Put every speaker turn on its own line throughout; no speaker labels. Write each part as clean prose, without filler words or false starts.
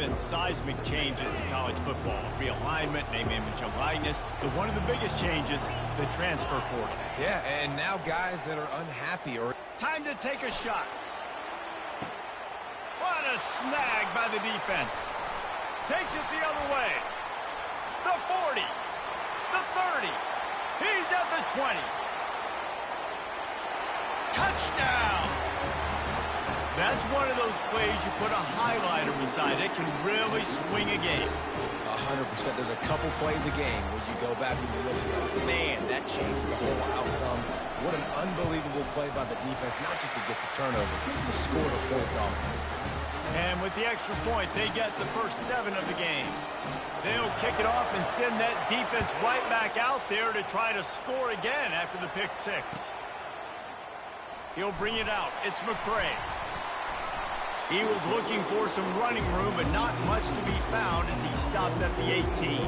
been seismic changes to college football. Realignment, name, image, and likeness. But one of the biggest changes, the transfer portal.
Yeah, and now guys that are unhappy or...
Time to take a shot. What a snag by the defense. Takes it the other way. The 40. The 30. He's at the 20. Touchdown! That's one of those plays you put a highlighter beside. It can really swing a game.
100%. There's a couple plays a game where you go back and you look and go, man, that changed the whole outcome. What an unbelievable play by the defense, not just to get the turnover, to score the points off.
And with the extra point, they get the first 7 of the game. They'll kick it off and send that defense right back out there to try to score again after the pick 6. He'll bring it out. It's McCray. He was looking for some running room, but not much to be found as he stopped at the 18.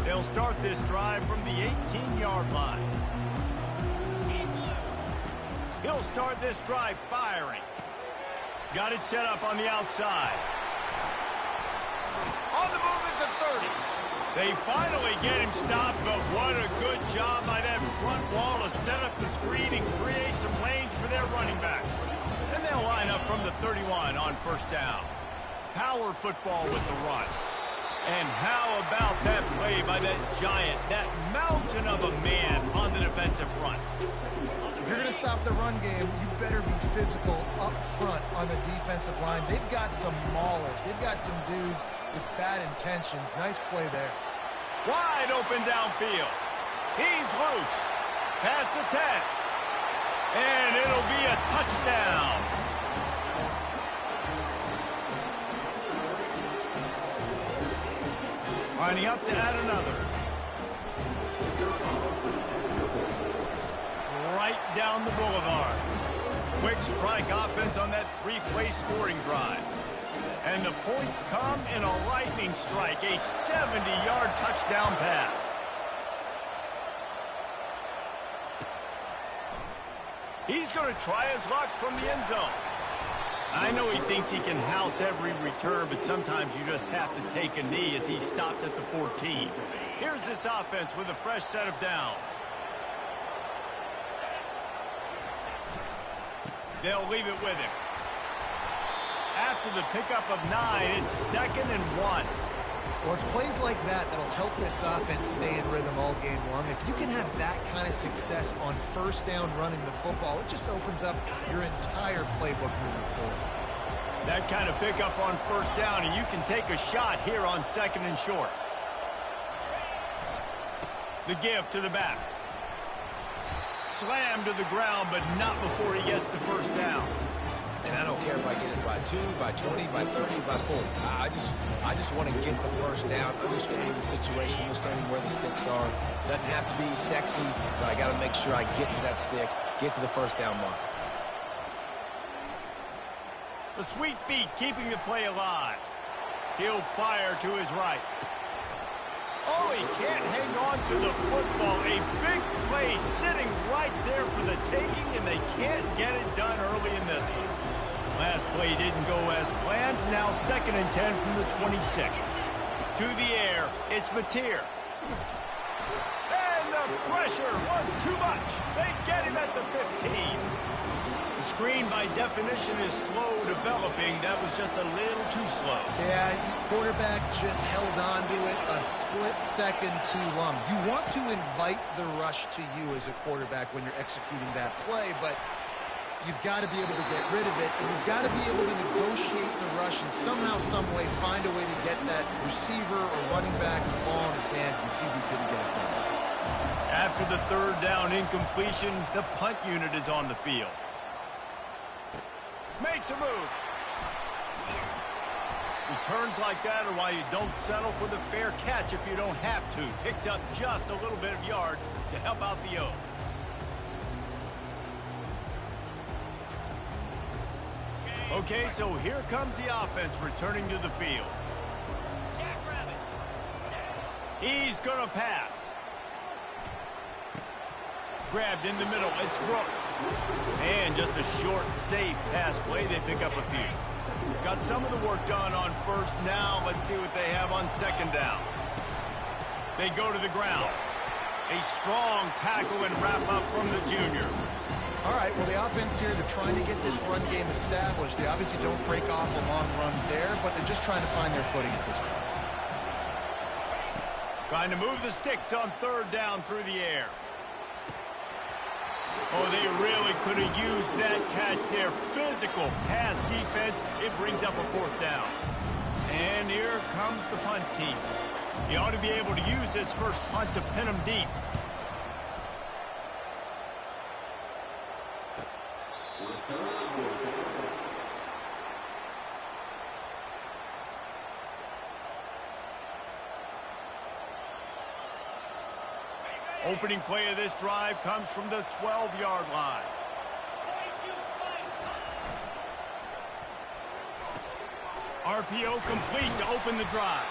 They'll start this drive from the 18-yard line. He'll start this drive firing. Got it set up on the outside. On the move at the 30. They finally get him stopped, but what a good job by that front wall to set up the screen and create some lanes for their running back. And they'll line up from the 31 on first down. Power football with the run. And how about that play by that giant, that mountain of a man on the defensive front?
If you're going to stop the run game, you better be physical up front on the defensive line. They've got some maulers. They've got some dudes with bad intentions. Nice play there.
Wide open downfield. He's loose. Past the 10. And it'll be a touchdown. Lining up to add another. Right down the boulevard. Quick strike offense on that 3-play scoring drive. And the points come in a lightning strike, a 70-yard touchdown pass. He's going to try his luck from the end zone. I know he thinks he can house every return, but sometimes you just have to take a knee as he stopped at the 14. Here's this offense with a fresh set of downs. They'll leave it with him. After the pickup of 9, it's 2nd and 1.
Well, it's plays like that that'll help this offense stay in rhythm all game long. If you can have that kind of success on first down running the football, it just opens up your entire playbook moving forward.
That kind of pickup on first down, and you can take a shot here on 2nd and short. The give to the back. Slam to the ground, but not before he gets the first down.
And I don't care if I get it by 2, by 20, by 30, by 40. I just want to get the first down, understanding the situation, understanding where the sticks are. Doesn't have to be sexy, but I got to make sure I get to that stick, get to the first down mark.
The sweet feet keeping the play alive. He'll fire to his right. Oh, he can't hang on to the football. A big play sitting right there for the taking, and they can't get it done early in this one. Last play didn't go as planned. Now 2nd and 10 from the 26. To the air, it's Mateer. And the pressure was too much. They get him at the 15. The screen, by definition, is slow developing. That was just a little too slow.
Yeah, quarterback just held on to it a split second too long. You want to invite the rush to you as a quarterback when you're executing that play, but you've got to be able to get rid of it, and you've got to be able to negotiate the rush and somehow, some way, find a way to get that receiver or running back the ball in his hands, and the QB couldn't get it done.
After the 3rd down incompletion, the punt unit is on the field. Makes a move. Returns like that are why you don't settle for the fair catch if you don't have to. Picks up just a little bit of yards to help out the O. Okay, so here comes the offense returning to the field. He's going to pass. Grabbed in the middle, it's Brooks. And just a short, safe pass play, they pick up a few. Got some of the work done on first. Now let's see what they have on second down. They go to the ground. A strong tackle and wrap up from the junior.
All right, well, the offense here, they're trying to get this run game established. They obviously don't break off a long run there, but they're just trying to find their footing at this point.
Trying to move the sticks on third down through the air. Oh, they really could have used that catch there. Physical pass defense. It brings up a fourth down. And here comes the punt team. You ought to be able to use this first punt to pin them deep. Opening play of this drive comes from the 12-yard line. RPO complete to open the drive.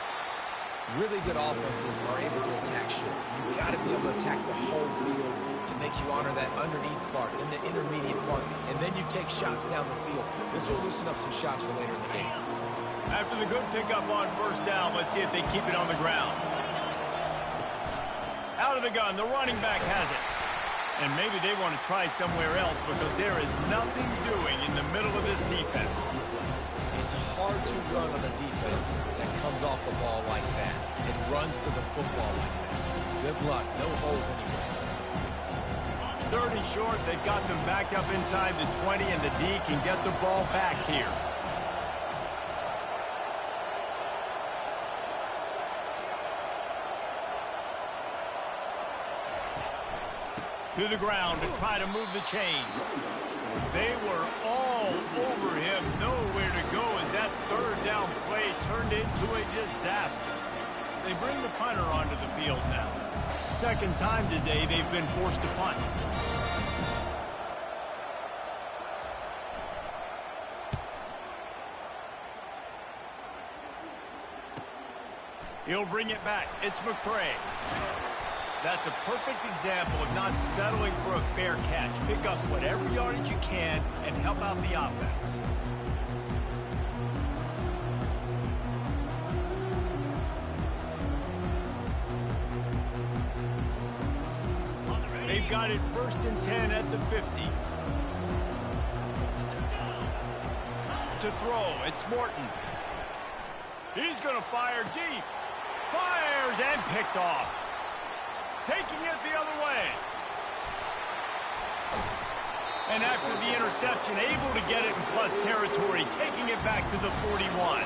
Really good offenses are able to attack short. You've got to be able to attack the whole field to make you honor that underneath part, then the intermediate part, and then you take shots down the field. This will loosen up some shots for later in the game.
After the good pickup on first down, let's see if they keep it on the ground. Out of the gun, the running back has it. And maybe they want to try somewhere else because there is nothing doing in the middle of this defense.
It's hard to run on a defense that comes off the ball like that and runs to the football like that. Good luck. No holes anywhere.
30 short. They've got them backed up inside the 20, and the D can get the ball back here. To the ground to try to move the chains. They were all over him. Nowhere to go as that third down play turned into a disaster. They bring the punter onto the field now. Second time today they've been forced to punt. He'll bring it back. It's McCray. That's a perfect example of not settling for a fair catch. Pick up whatever yardage you can and help out the offense. They've got it 1st and 10 at the 50. To throw, it's Morton. He's going to fire deep. Fires and picked off. Taking it the other way. And after the interception, able to get it in plus territory, taking it back to the 41.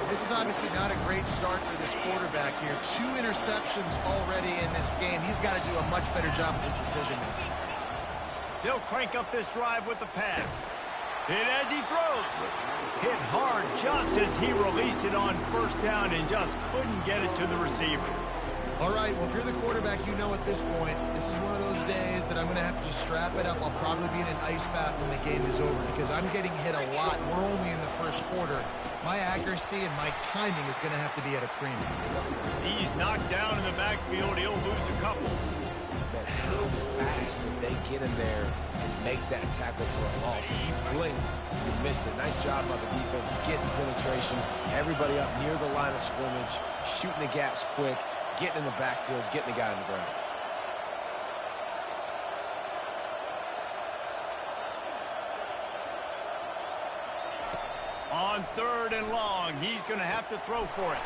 This is obviously not a great start for this quarterback here. 2 interceptions already in this game. He's got to do a much better job with his decision-making.
They'll crank up this drive with the pass. Hit as he throws. Hit hard just as he released it on first down and just couldn't get it to the receiver.
All right, well, if you're the quarterback, you know at this point, this is one of those days that I'm going to have to just strap it up. I'll probably be in an ice bath when the game is over because I'm getting hit a lot. We're only in the first quarter. My accuracy and my timing is going to have to be at a premium.
He's knocked down in the backfield. He'll lose a couple.
Man, how fast did they get in there and make that tackle for a loss? If you blinked, you missed it. Nice job by the defense getting penetration. Everybody up near the line of scrimmage, shooting the gaps quick. Getting in the backfield, getting the guy on the ground.
On 3rd and long, he's going to have to throw for it.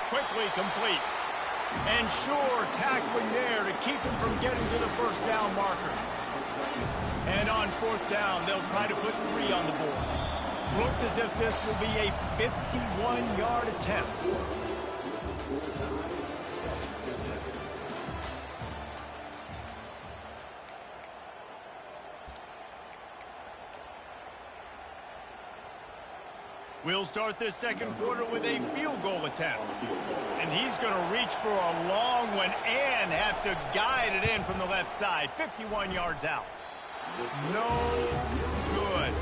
Quickly complete. And sure, tackling there to keep him from getting to the first down marker. And on 4th down, they'll try to put 3 on the board. Looks as if this will be a 51-yard attempt. We'll start this second quarter with a field goal attempt. And he's going to reach for a long one and have to guide it in from the left side. 51 yards out. No good.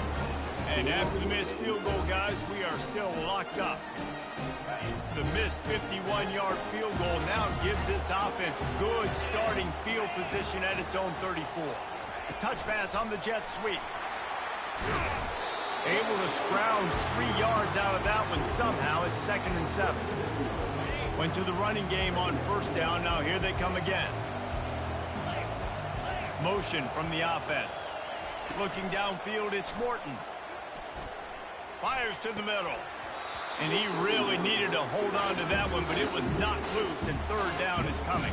And after the missed field goal, guys, we are still locked up. The missed 51-yard field goal now gives this offense good starting field position at its own 34. Touch pass on the jet sweep. Able to scrounge 3 yards out of that one somehow. It's 2nd and 7. Went to the running game on 1st down. Now here they come again. Motion from the offense. Looking downfield, it's Morton. Fires to the middle. And he really needed to hold on to that one, but it was knocked loose, and 3rd down is coming.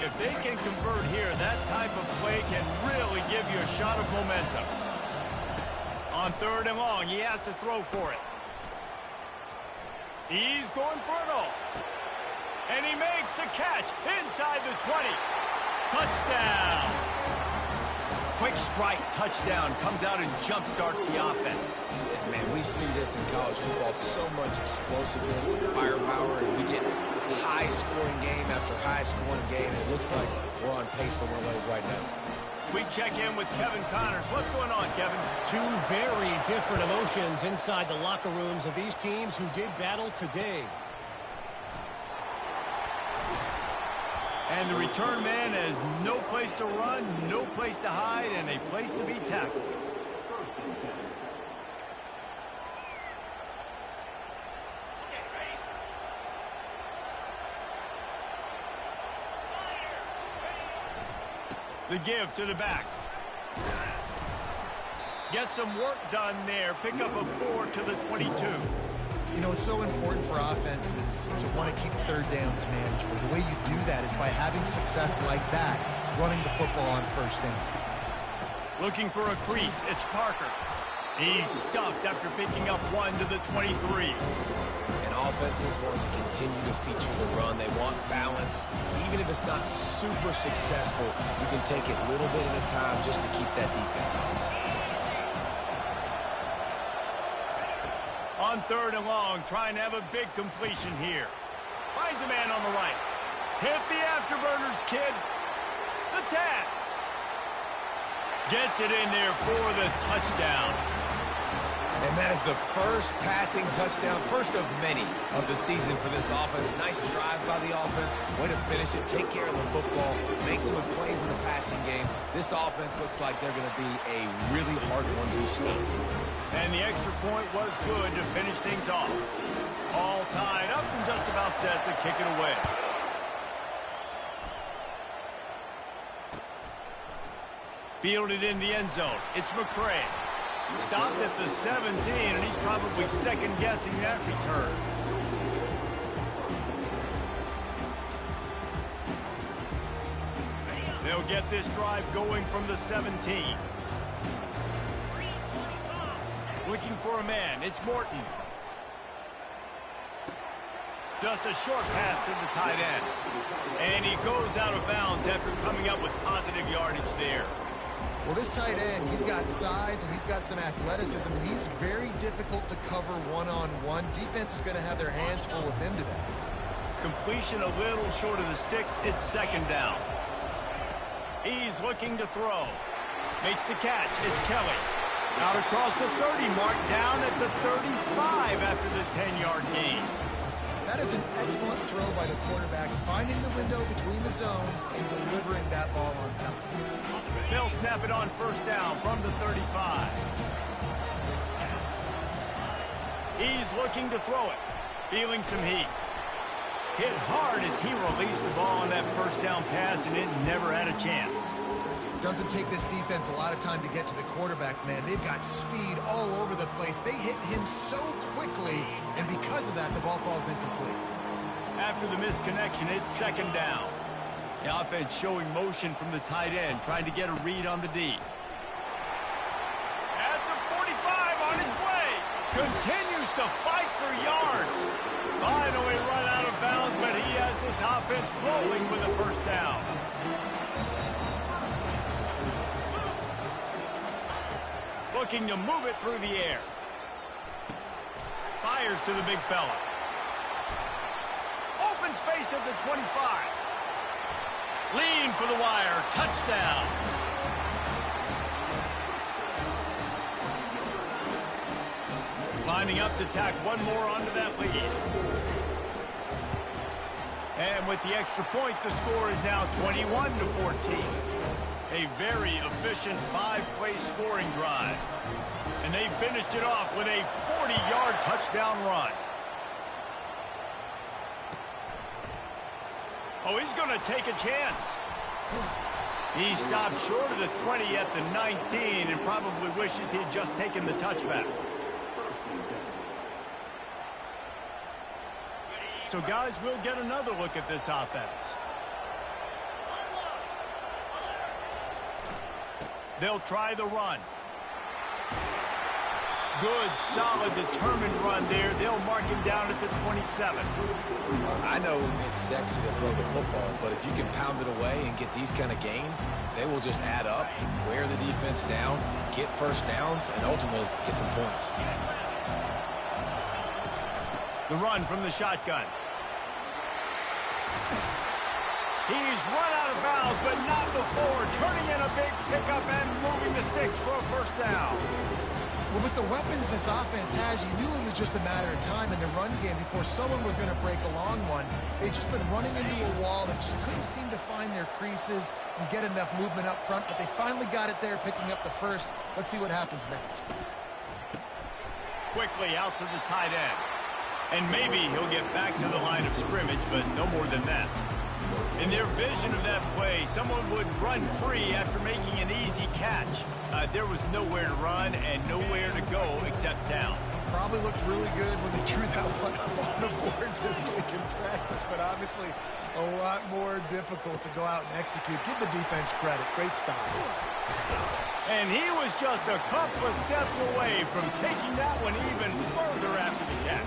If they can convert here, that type of play can really give you a shot of momentum. On 3rd and long, he has to throw for it. He's going for it all. And he makes the catch inside the 20. Touchdown. Quick strike touchdown comes out and jumpstarts the offense.
Man, we see this in college football, so much explosiveness and firepower, and we get high-scoring game after high-scoring game, and it looks like we're on pace for one of those right now.
We check in with Kevin Connors. What's going on, Kevin?
2 very different emotions inside the locker rooms of these teams who did battle today.
And the return man has no place to run, no place to hide, and a place to be tackled. The give to the back. Get some work done there. Pick up a 4 to the 22.
You know, it's so important for offenses to want to keep 3rd downs manageable. The way you do that is by having success like that, running the football on 1st down.
Looking for a crease. It's Parker. He's stuffed after picking up 1 to the 23.
And offenses want to continue to feature the run. They want balance. Even if it's not super successful, you can take it little bit at a time just to keep that defense honest.
On 3rd and long, trying to have a big completion here. Finds a man on the right. Hit the afterburners, kid. The tap. Gets it in there for the touchdown.
And that is the first passing touchdown, first of many of the season for this offense. Nice drive by the offense. Way to finish it, take care of the football, make some plays in the passing game. This offense looks like they're going to be a really hard one to stop.
And the extra point was good to finish things off. All tied up and just about set to kick it away. Fielded in the end zone. It's McCray. Stopped at the 17, and he's probably second-guessing that return. They'll get this drive going from the 17. Looking for a man. It's Morton. Just a short pass to the tight end. And he goes out of bounds after coming up with positive yardage there.
Well, this tight end, he's got size and he's got some athleticism, and he's very difficult to cover one-on-one. Defense is going to have their hands full with him today.
Completion a little short of the sticks. It's 2nd down. He's looking to throw. Makes the catch. It's Kelly. Out across the 30 mark, down at the 35 after the 10-yard gain.
That is an excellent throw by the quarterback, finding the window between the zones and delivering that ball on time.
They'll snap it on 1st down from the 35. He's looking to throw it. Feeling some heat. Hit hard as he released the ball on that 1st down pass, and it never had a chance.
Doesn't take this defense a lot of time to get to the quarterback, man. They've got speed all over the place. They hit him so quickly, and because of that, the ball falls incomplete.
After the misconnection, it's 2nd down. The offense showing motion from the tight end, trying to get a read on the D. At the 45 on his way. Continues to fight for yards. Finally run out of bounds, but he has this offense rolling with a 1st down. Looking to move it through the air. Fires to the big fella. Open space at the 25. Lean for the wire. Touchdown. Lining up to tack one more onto that lead. And with the extra point, the score is now 21-14. A very efficient 5-play scoring drive. And they finished it off with a 40-yard touchdown run. Oh, he's going to take a chance. He stopped short of the 20 at the 19 and probably wishes he had just taken the touchback. So, guys, we'll get another look at this offense. They'll try the run. Good, solid, determined run there. They'll mark him down at the 27.
I know it's sexy to throw the football, but if you can pound it away and get these kind of gains, they will just add up, wear the defense down, get first downs, and ultimately get some points.
The run from the shotgun. He's run out of bounds, but not before turning in a big pickup and moving the sticks for a first down.
Well, with the weapons this offense has, you knew it was just a matter of time in the run game before someone was going to break a long one. They've just been running into a wall that just couldn't seem to find their creases and get enough movement up front, but they finally got it there, picking up the first. Let's see what happens next.
Quickly out to the tight end. And maybe he'll get back to the line of scrimmage, but no more than that. In their vision of that play, someone would run free after making an easy catch. There was nowhere to run and nowhere to go except down.
Probably looked really good when they drew that one up on the board this week in practice, but obviously a lot more difficult to go out and execute. Give the defense credit. Great stop.
And he was just a couple of steps away from taking that one even further after the catch.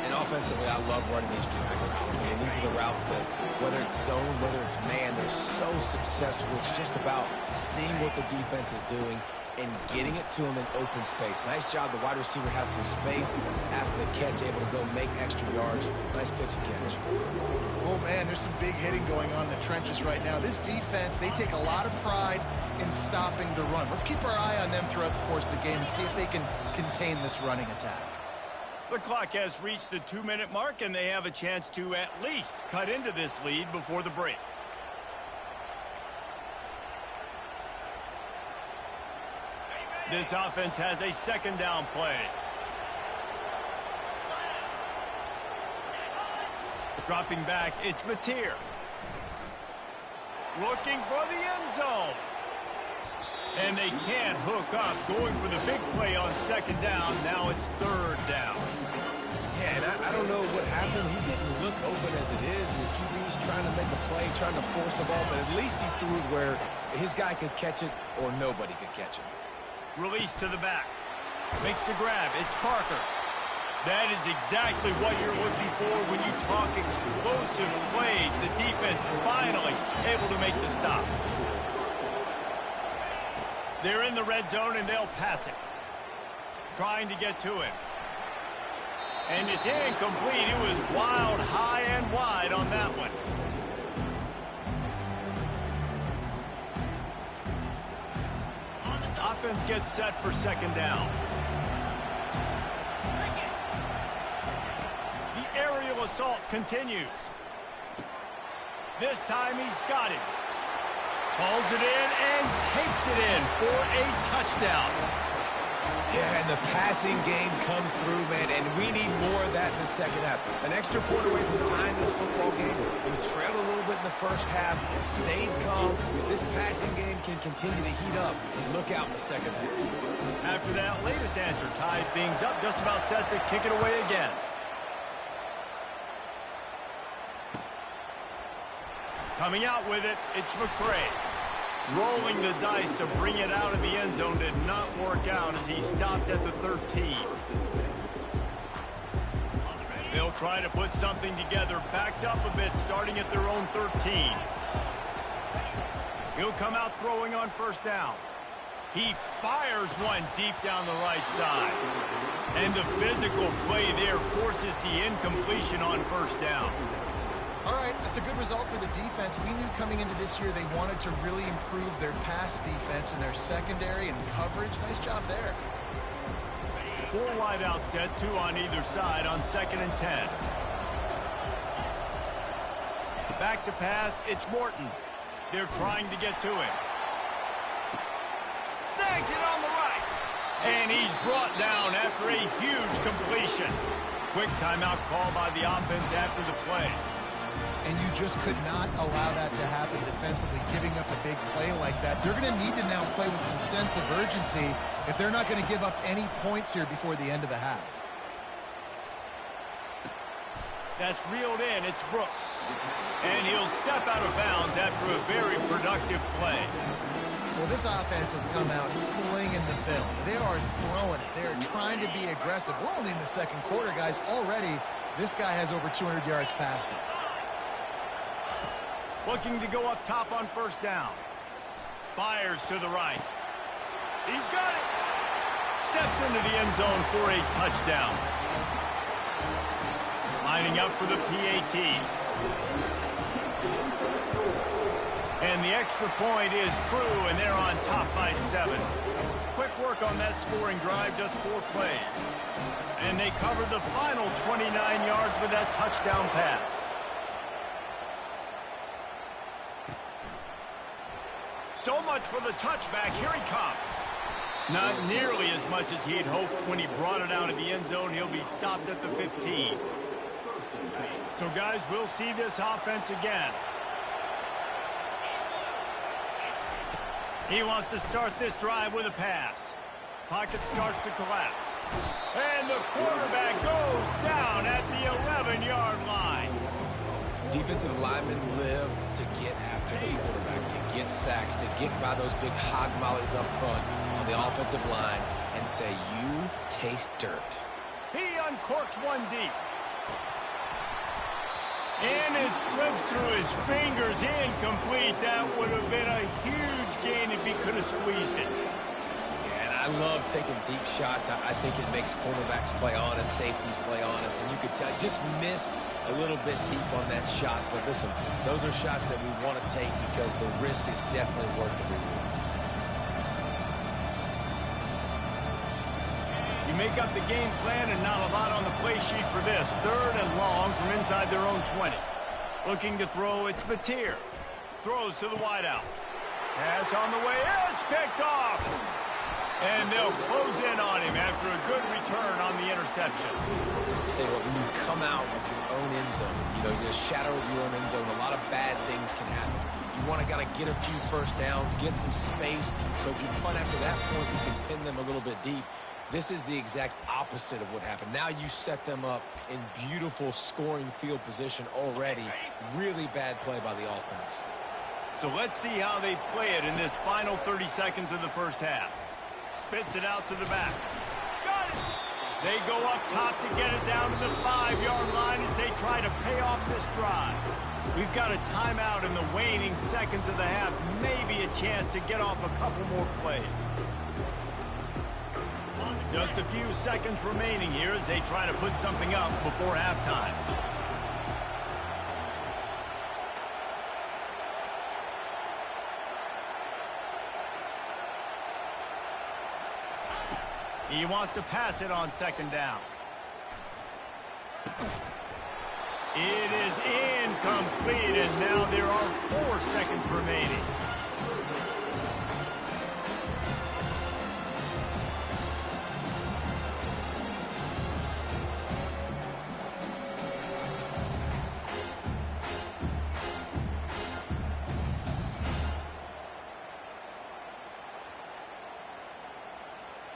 And offensively, I love running these drag routes. I mean, these are the routes that, whether it's zone, whether it's man, they're so successful. It's just about seeing what the defense is doing and getting it to him in open space. Nice job. The wide receiver has some space after the catch, able to go make extra yards. Nice pitch and catch.
Oh, man, there's some big hitting going on in the trenches right now. This defense, they take a lot of pride in stopping the run. Let's keep our eye on them throughout the course of the game and see if they can contain this running attack.
The clock has reached the 2-minute mark, and they have a chance to at least cut into this lead before the break. This offense has a second down play. Dropping back, it's Mateer. Looking for the end zone. And they can't hook up, going for the big play on second down. Now it's third down.
Yeah, and I don't know what happened. He didn't look open as it is. And the QB's trying to make a play, trying to force the ball, but at least he threw it where his guy could catch it or nobody could catch it.
Release to the back. Makes the grab. It's Parker. That is exactly what you're looking for when you talk explosive plays. The defense finally able to make the stop. They're in the red zone, and they'll pass it. Trying to get to him. And it's incomplete. It was wild, high, and wide on that one. Offense gets set for second down. The aerial assault continues. This time he's got it. Pulls it in and takes it in for a touchdown.
Yeah, and the passing game comes through, man, and we need more of that in the second half. An extra point away from tying this football game. We trailed a little bit in the first half, stayed calm. If this passing game can continue to heat up, look out in the second half.
After that latest answer tied things up, just about set to kick it away again. Coming out with it, it's McCray. Rolling the dice to bring it out of the end zone did not work out as he stopped at the 13. They'll try to put something together, backed up a bit, starting at their own 13. He'll come out throwing on first down. He fires one deep down the right side. And the physical play there forces the incompletion on first down.
All right, that's a good result for the defense. We knew coming into this year they wanted to really improve their pass defense and their secondary and coverage. Nice job there.
4 wide out set, 2 on either side on 2nd and 10. Back to pass, it's Morton. They're trying to get to him. takes it on the right. And he's brought down after a huge completion. Quick timeout call by the offense after the play.
And you just could not allow that to happen defensively, giving up a big play like that. They're going to need to now play with some sense of urgency if they're not going to give up any points here before the end of the half.
That's reeled in. It's Brooks. And he'll step out of bounds after a very productive play.
Well, this offense has come out slinging the bill. They are throwing it. They are trying to be aggressive. We're only in the second quarter, guys. Already, this guy has over 200 yards passing.
Looking to go up top on first down. Fires to the right. He's got it. Steps into the end zone for a touchdown. Lining up for the PAT. And the extra point is true, and they're on top by 7. Quick work on that scoring drive, just 4 plays. And they covered the final 29 yards with that touchdown pass. So much for the touchback. Here he comes. Not nearly as much as he'd hoped when he brought it out of the end zone. He'll be stopped at the 15. So, guys, we'll see this offense again. He wants to start this drive with a pass. Pocket starts to collapse. And the quarterback goes down at the 11-yard line.
Defensive linemen live to get after the quarterback, to get sacks, to get by those big hog mollies up front on the offensive line and say, you taste dirt.
He uncorks one deep. And it slips through his fingers, incomplete. That would have been a huge gain if he could have squeezed it.
Yeah, and I love taking deep shots. I think it makes cornerbacks play honest, safeties play honest, and you could tell just missed a little bit deep on that shot. But listen, those are shots that we want to take because the risk is definitely worth the reward.
You make up the game plan and not a lot on the play sheet for this. 3rd and long from inside their own 20. Looking to throw, it's Mateer. Throws to the wideout. Pass on the way, it's picked off. And they'll close in on him after a good return on the interception.
I'll tell you what, when you come out of your own end zone, you know, the shadow of your own end zone, a lot of bad things can happen. You want to get a few first downs, get some space. So if you punt after that point, you can pin them a little bit deep. This is the exact opposite of what happened. Now you set them up in beautiful scoring field position already. Really bad play by the offense.
So let's see how they play it in this final 30 seconds of the first half. Spits it out to the back. Got it! They go up top to get it down to the 5-yard line as they try to pay off this drive. We've got a timeout in the waning seconds of the half. Maybe a chance to get off a couple more plays. Just a few seconds remaining here as they try to put something up before halftime. He wants to pass it on 2nd down. It is incomplete, and now there are 4 seconds remaining.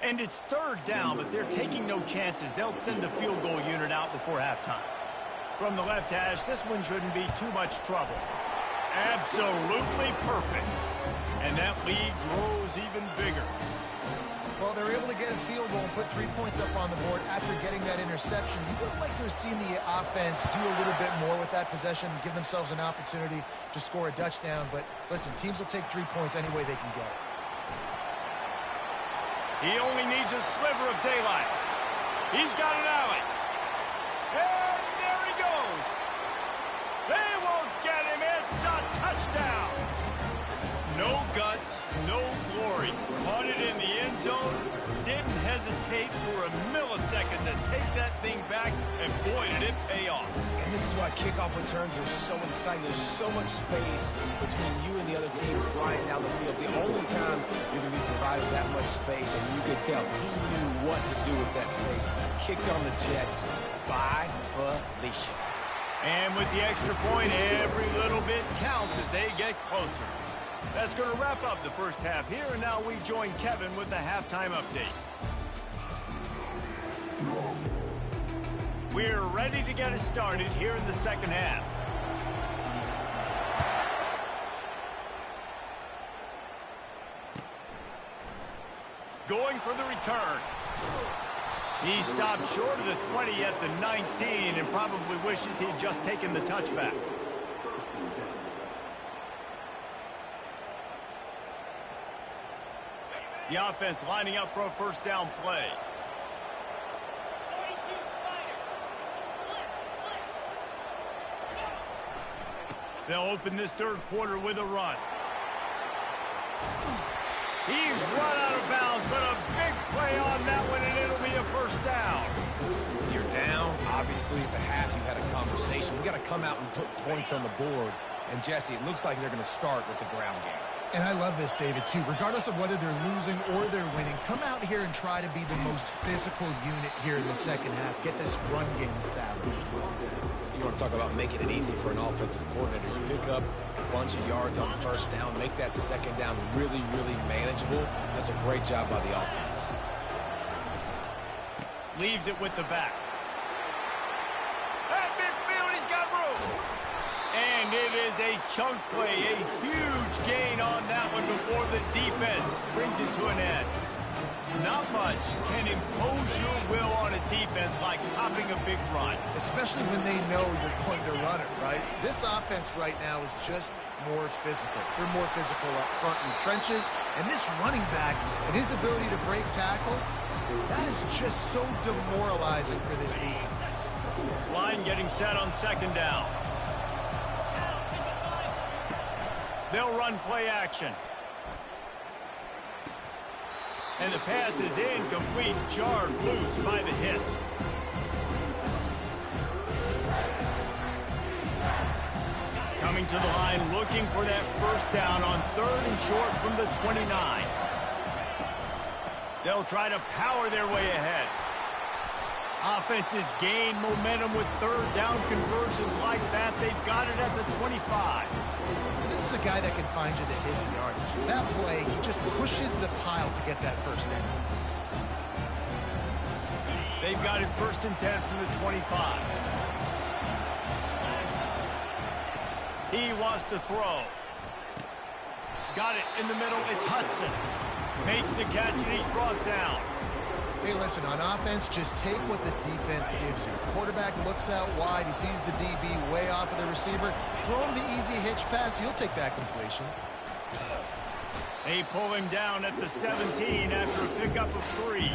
And it's 3rd down, but they're taking no chances. They'll send the field goal unit out before halftime. From the left hash, this one shouldn't be too much trouble. Absolutely perfect. And that lead grows even bigger.
Well, they're able to get a field goal and put 3 points up on the board after getting that interception. You would have liked to have seen the offense do a little bit more with that possession and give themselves an opportunity to score a touchdown. But listen, teams will take 3 points any way they can get it.
He only needs a sliver of daylight. He's got an alley. And there he goes. They won't get him. It's a touchdown. No guts, no glory. Caught it in the end zone. Didn't hesitate for a millisecond to take that thing back. And boy, did it pay off.
And And this is why kickoff returns are so exciting. There's so much space between you and the other team flying down the field. The only time you're going to be provided that much space, and you could tell he knew what to do with that space. Kicked on the Jets by Felicia.
And with the extra point, every little bit counts as they get closer. That's going to wrap up the first half here, and now we join Kevin with the halftime update. We're ready to get it started here in the second half. Going for the return. He stopped short of the 20 at the 19 and probably wishes he'd just taken the touchback. The offense lining up for a first down play. They'll open this third quarter with a run. He's run out of bounds, but a big play on that one, and it'll be a first down.
You're down. Obviously, at the half, you had a conversation. We got to come out and put points on the board. And, Jesse, it looks like they're going to start with the ground game.
And I love this, David, too. Regardless of whether they're losing or they're winning, come out here and try to be the most physical unit here in the second half. Get this run game established.
You want to talk about making it easy for an offensive coordinator. You pick up a bunch of yards on first down, make that second down really, really manageable. That's a great job by the offense.
Leaves it with the back. At midfield, he's got room. And it is a chunk play, a huge gain on that one before the defense brings it to an end. Not much can impose your will on a defense like popping a big run.
Especially when they know you're going to run it, right? This offense right now is just more physical. They're more physical up front in the trenches. And this running back and his ability to break tackles, that is just so demoralizing for this defense.
Line getting set on second down. They'll run play action. And the pass is incomplete, jarred loose by the hit. Coming to the line, looking for that first down on third and short from the 29. They'll try to power their way ahead. Offenses gain momentum with third down conversions like that. They've got it at the 25.
This is a guy that can find you the hidden yardage. That play, he just pushes the pile to get that first down.
They've got it first and 10 from the 25. He wants to throw. Got it in the middle. It's Hudson. Makes the catch, and he's brought down.
Hey, listen, on offense, just take what the defense gives you. Quarterback looks out wide. He sees the DB way off of the receiver. Throw him the easy hitch pass. He'll take that completion.
They pull him down at the 17 after a pickup of 3.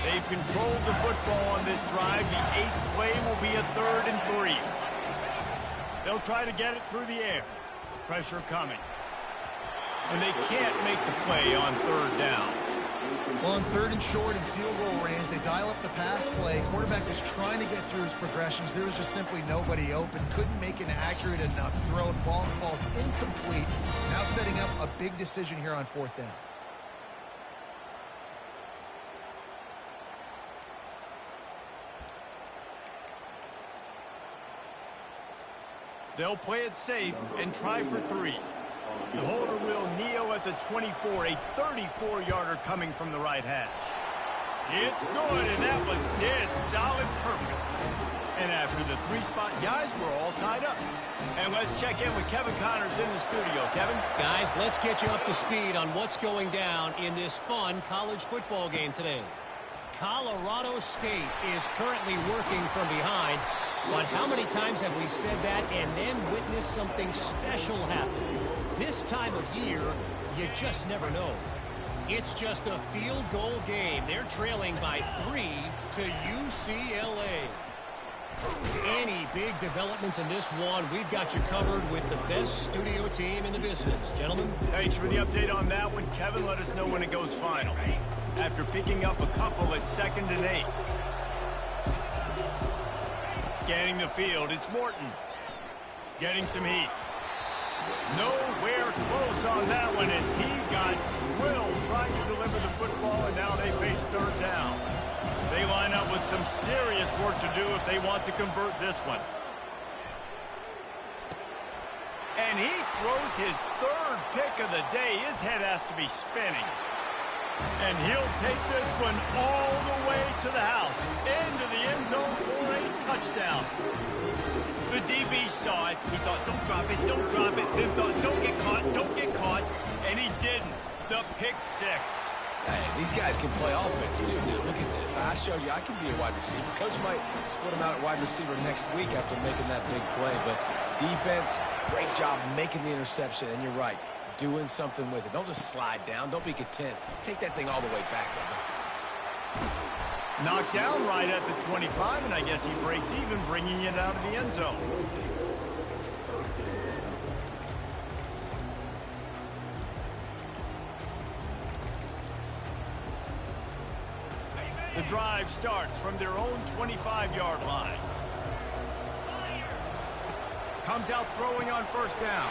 They've controlled the football on this drive. The 8th play will be a 3rd and 3. They'll try to get it through the air. Pressure coming. And they can't make the play on third down.
Well, on third and short and field goal range, they dial up the pass play. Quarterback was trying to get through his progressions. There was just simply nobody open. Couldn't make an accurate enough throw. The ball falls incomplete. Now setting up a big decision here on fourth down.
They'll play it safe and try for 3. The holder will kneel at the 24, a 34-yarder coming from the right hash. It's good, and that was dead solid perfect. And after the 3-spot, guys, we're all tied up. And let's check in with Kevin Connors in the studio. Kevin?
Guys, let's get you up to speed on what's going down in this fun college football game today. Colorado State is currently working from behind. But how many times have we said that and then witnessed something special happen? This time of year, you just never know. It's just a field goal game. They're trailing by 3 to UCLA. Any big developments in this one, we've got you covered with the best studio team in the business. Gentlemen.
Thanks for the update on that one, Kevin. Let us know when it goes final. After picking up a couple at 2nd and 8. Scanning the field, it's Morton. Getting some heat. Nowhere close on that one as he got drilled trying to deliver the football, and now they face 3rd down. They line up with some serious work to do if they want to convert this one. And he throws his 3rd pick of the day. His head has to be spinning. And he'll take this one all the way to the house, into the end zone for a touchdown. The DB saw it. He thought, don't drop it, don't drop it. Then thought, don't get caught. And he didn't. The pick 6.
Hey, these guys can play offense, too. Now, look at this. I showed you I can be a wide receiver. Coach might split him out at wide receiver next week after making that big play. But defense, great job making the interception. And you're right, doing something with it. Don't just slide down. Don't be content. Take that thing all the way back, brother.
Knocked down right at the 25, and I guess he breaks even, bringing it out of the end zone. The drive starts from their own 25-yard line. Comes out throwing on 1st down.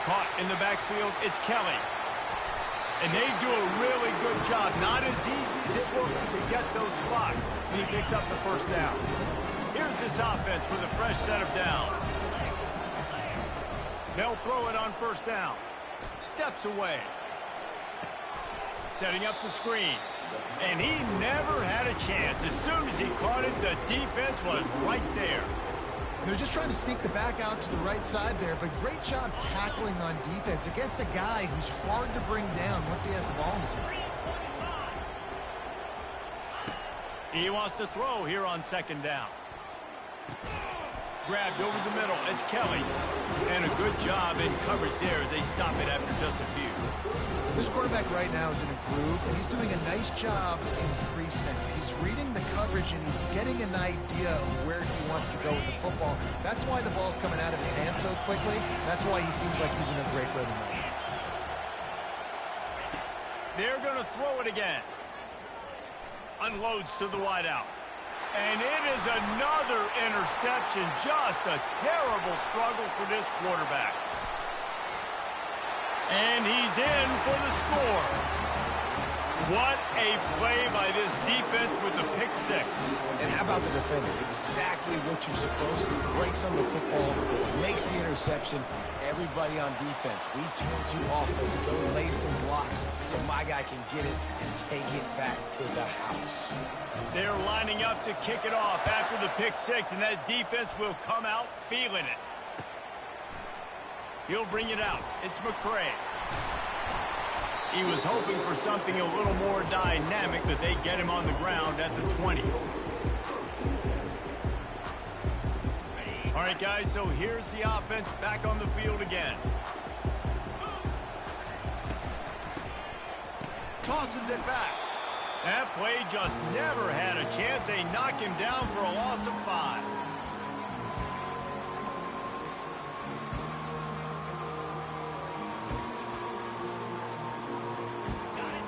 Caught in the backfield, it's Kelly. And they do a really good job. Not as easy as it looks to get those blocks. And he picks up the 1st down. Here's this offense with a fresh set of downs. They'll throw it on 1st down. Steps away. Setting up the screen. And he never had a chance. As soon as he caught it, the defense was right there.
They're just trying to sneak the back out to the right side there, but great job tackling on defense against a guy who's hard to bring down once he has the ball in his hand.
He wants to throw here on 2nd down. Grabbed over the middle. It's Kelly. And a good job in coverage there as they stop it after just a few.
This quarterback right now is in a groove, and he's doing a nice job in pre-snap. He's reading the coverage, and he's getting an idea of where he wants to go with the football. That's why the ball's coming out of his hands so quickly. That's why he seems like he's in a great rhythm right now.
They're going to throw it again. Unloads to the wideout. And it is another interception. Just a terrible struggle for this quarterback. And he's in for the score. What a play by this defense with the pick 6.
And how about the defender? Exactly what you're supposed to. Breaks on the football, makes the interception. Everybody on defense. We told you offense, go lay some blocks so my guy can get it and take it back to the house.
They're lining up to kick it off after the pick 6, and that defense will come out feeling it. He'll bring it out. It's McCray. He was hoping for something a little more dynamic, but they get him on the ground at the 20. All right, guys, so here's the offense back on the field again. Tosses it back. That play just never had a chance. They knock him down for a loss of 5.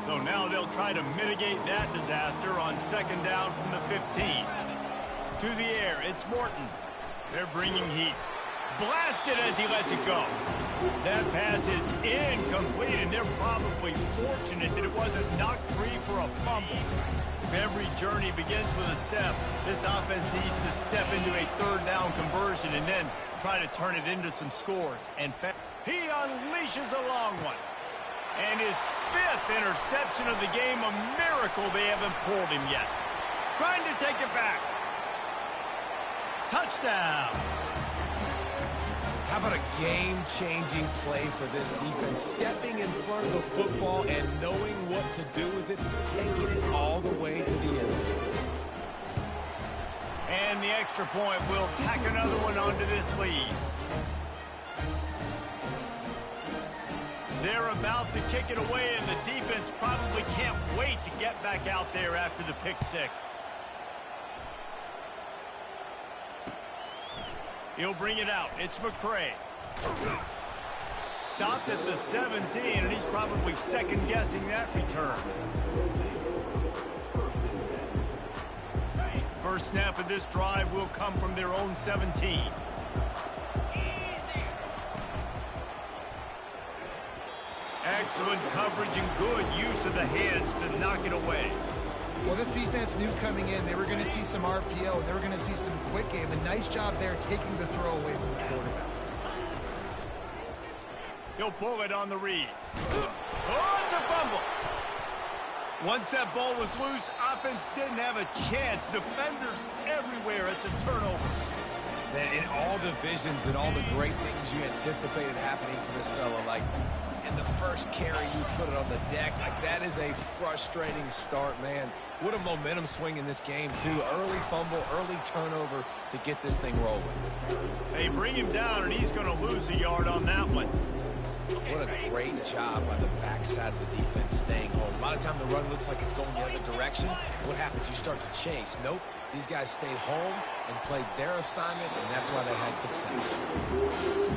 So now they'll try to mitigate that disaster on 2nd down from the 15. To the air, it's Morton. They're bringing heat. Blasted as he lets it go. That pass is incomplete, and they're probably fortunate that it wasn't knocked free for a fumble. If every journey begins with a step, this offense needs to step into a 3rd down conversion and then try to turn it into some scores. And he unleashes a long one. And his 5th interception of the game, a miracle they haven't pulled him yet. Trying to take it back. Touchdown.
How about a game-changing play for this defense? Stepping in front of the football and knowing what to do with it, taking it all the way to the end zone.
And the extra point will tack another one onto this lead. They're about to kick it away, and the defense probably can't wait to get back out there after the pick 6. He'll bring it out. It's McCray. Stopped at the 17, and he's probably second-guessing that return. First snap of this drive will come from their own 17. Excellent coverage and good use of the hands to knock it away.
Well, this defense knew coming in they were going to see some RPO, and they were going to see some quick game. A nice job there taking the throw away from the quarterback.
He'll pull it on the read. Oh, it's a fumble. Once that ball was loose, offense didn't have a chance. Defenders everywhere. It's a turnover.
Man, in all the visions and all the great things you anticipated happening for this fella, like in the first carry you put it on the deck, like that is a frustrating start, man. What a momentum swing in this game, too. Early fumble, early turnover to get this thing rolling.
They bring him down, and he's going to lose a yard on that one.
What a great job by the backside of the defense staying home. A lot of time the run looks like it's going the other direction. What happens? You start to chase. Nope. These guys stayed home and played their assignment, and that's why they had success.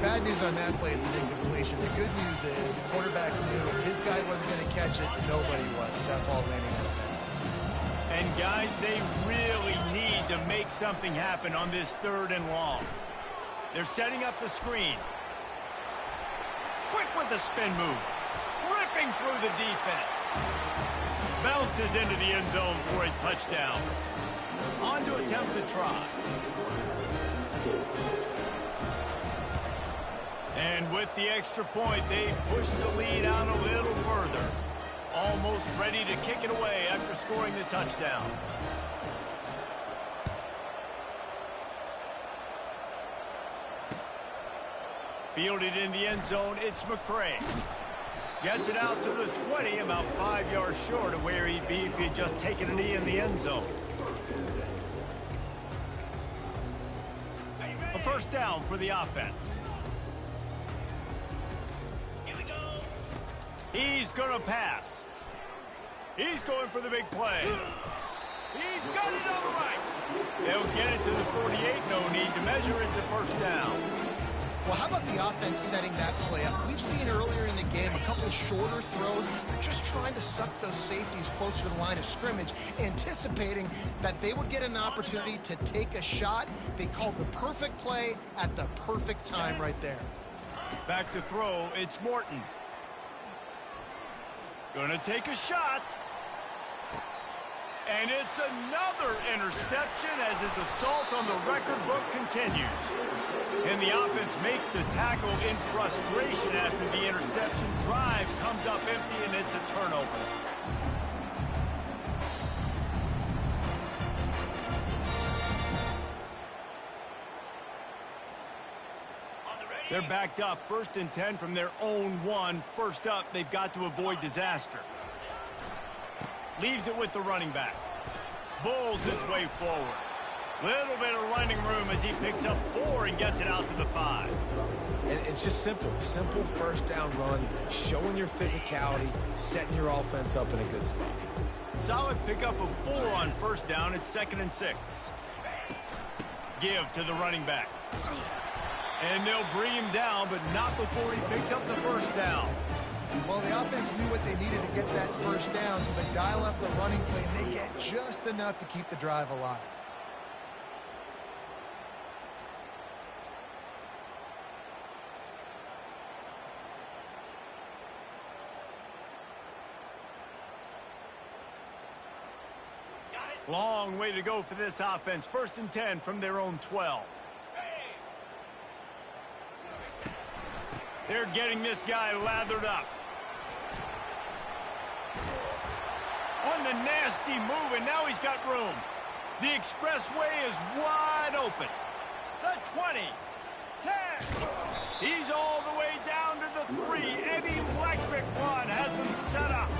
Bad news on that play, it's an incompletion. The good news is the quarterback knew if his guy wasn't going to catch it, nobody was with that ball landing out of bounds.
And, guys, they really need to make something happen on this 3rd and long. They're setting up the screen. Quick with the spin move. Ripping through the defense. Bounces into the end zone for a touchdown. On to attempt the try. And with the extra point, they push the lead out a little further. Almost ready to kick it away after scoring the touchdown. Fielded in the end zone, it's McCray. Gets it out to the 20, about 5 yards short of where he'd be if he'd just taken a knee in the end zone. A first down for the offense. Here we go. He's going to pass. He's going for the big play. He's got it on the right. They'll get it to the 48. No need to measure. It's a first down.
Well, how about the offense setting that play up? We've seen earlier in the game a couple of shorter throws. They're just trying to suck those safeties closer to the line of scrimmage, anticipating that they would get an opportunity to take a shot. They called the perfect play at the perfect time right there.
Back to throw, it's Morton. Gonna take a shot. And it's another interception as his assault on the record book continues. And the offense makes the tackle in frustration after the interception. Drive comes up empty, and it's a turnover. They're backed up, 1st and 10 from their own 1. First up, they've got to avoid disaster. Leaves it with the running back. Bulls his way forward. Little bit of running room as he picks up 4 and gets it out to the 5.
And it's just simple. Simple first down run, showing your physicality, setting your offense up in a good spot.
Solid pickup of 4 on first down. It's 2nd and 6. Give to the running back. And they'll bring him down, but not before he picks up the first down.
Well, the offense knew what they needed to get that first down, so they dial up the running play, and they get just enough to keep the drive alive.
Long way to go for this offense. 1st and 10 from their own 12. They're getting this guy lathered up. On the nasty move, and now he's got room. The expressway is wide open. The 20, 10. He's all the way down to the 3. Eddie Electric One has him set up.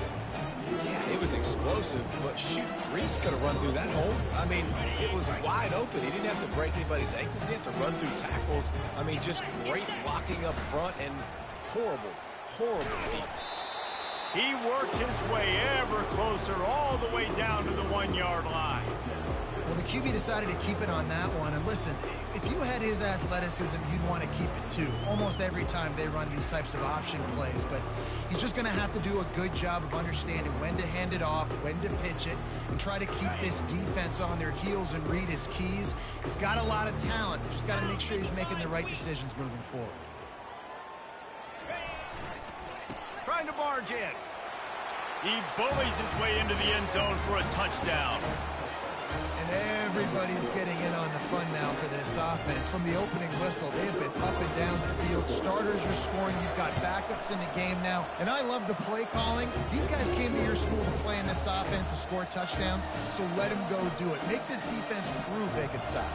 Yeah, it was explosive, but shoot, Reese could have run through that hole. I mean, it was wide open. He didn't have to break anybody's ankles. He didn't have to run through tackles. I mean, just great blocking up front and horrible, horrible defense.
He worked his way ever closer all the way down to the 1-yard line.
Well, the QB decided to keep it on that one. And listen, if you had his athleticism, you'd want to keep it too. Almost every time they run these types of option plays. But he's just going to have to do a good job of understanding when to hand it off, when to pitch it, and try to keep this defense on their heels and read his keys. He's got a lot of talent. Just got to make sure he's making the right decisions moving forward.
Trying to barge in. He bullies his way into the end zone for a touchdown.
And everybody's getting in on the fun now for this offense. From the opening whistle, they have been up and down the field. Starters are scoring. You've got backups in the game now. And I love the play calling. These guys came to your school to play in this offense to score touchdowns, so let them go do it. Make this defense prove they can stop.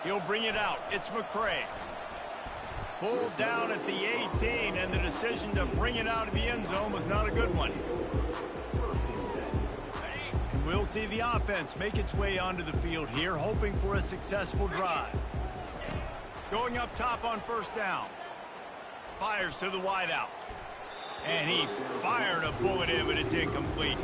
He'll bring it out. It's McCray. Pulled down at the 18, and the decision to bring it out of the end zone was not a good one. And we'll see the offense make its way onto the field here, hoping for a successful drive. Going up top on first down. Fires to the wideout. And he fired a bullet in, but it's incomplete.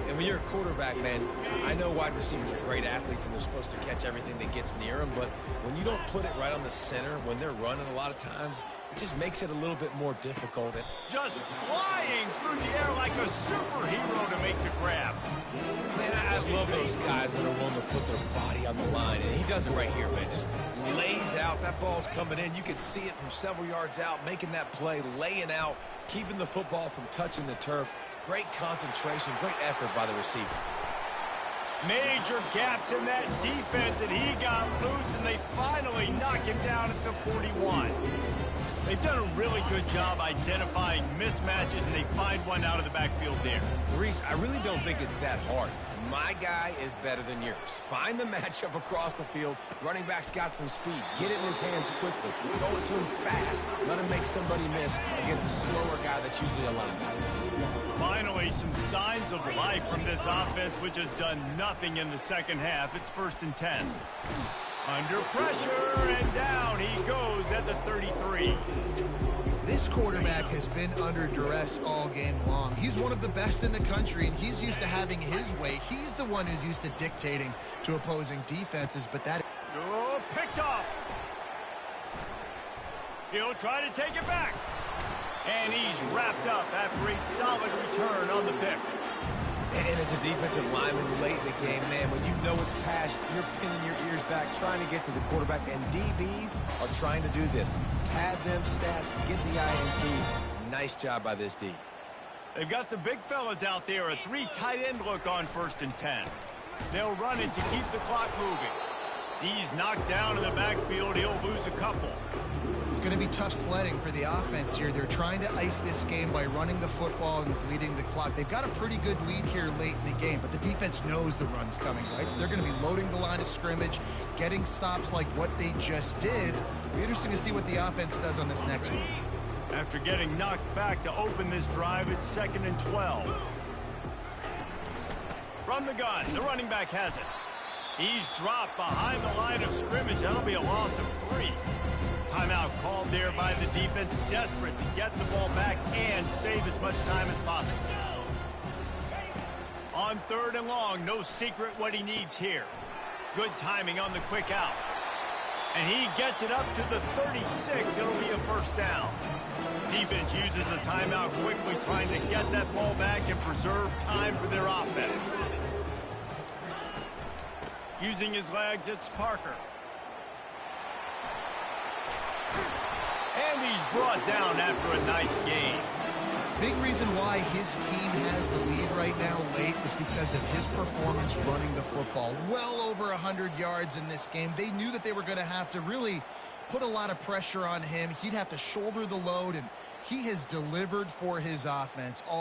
And when you're a quarterback, man, I know wide receivers are great athletes and they're supposed to catch everything that gets near them, but when you don't put it right on the center, when they're running a lot of times, it just makes it a little bit more difficult.
Just flying through the air like a superhero to make the grab.
Man, I love those guys that are willing to put their body on the line, and he does it right here, man. Just lays out. That ball's coming in. You can see it from several yards out, making that play, laying out, keeping the football from touching the turf. Great concentration, great effort by the receiver.
Major gaps in that defense, and he got loose, and they finally knock him down at the 41. They've done a really good job identifying mismatches, and they find one out of the backfield there.
Reese, I really don't think it's that hard. My guy is better than yours. Find the matchup across the field. Running back's got some speed. Get it in his hands quickly. Throw it to him fast. Let him make somebody miss against a slower guy that's usually a linebacker.
Finally, some signs of life from this offense, which has done nothing in the second half. It's 1st and 10. Under pressure, and down he goes at the 33.
This quarterback has been under duress all game long. He's one of the best in the country, and he's used to having his way. He's the one who's used to dictating to opposing defenses, but that...
Oh, picked off. He'll try to take it back. And he's wrapped up after a solid return on the pick.
And as a defensive lineman late in the game, man, when you know it's pass, you're pinning your ears back, trying to get to the quarterback, and DBs are trying to do this. Pad them stats, get the INT. Nice job by this D.
They've got the big fellas out there, a 3 tight end look on 1st and 10. They'll run it to keep the clock moving. He's knocked down in the backfield. He'll lose a couple.
It's going to be tough sledding for the offense here. They're trying to ice this game by running the football and bleeding the clock. They've got a pretty good lead here late in the game, but the defense knows the run's coming, right? So they're going to be loading the line of scrimmage, getting stops like what they just did. It'll be interesting to see what the offense does on this next one.
After getting knocked back to open this drive, it's 2nd and 12. From the gun, the running back has it. He's dropped behind the line of scrimmage. That'll be a loss of 3. Timeout called there by the defense, desperate to get the ball back and save as much time as possible. On 3rd and long, no secret what he needs here. Good timing on the quick out. And he gets it up to the 36. It'll be a 1st down. Defense uses a timeout quickly, trying to get that ball back and preserve time for their offense. Using his legs, it's Parker. And he's brought down after a nice game.
Big reason why his team has the lead right now late is because of his performance running the football. Well over 100 yards in this game. They knew that they were going to have to really put a lot of pressure on him. He'd have to shoulder the load, and he has delivered for his offense.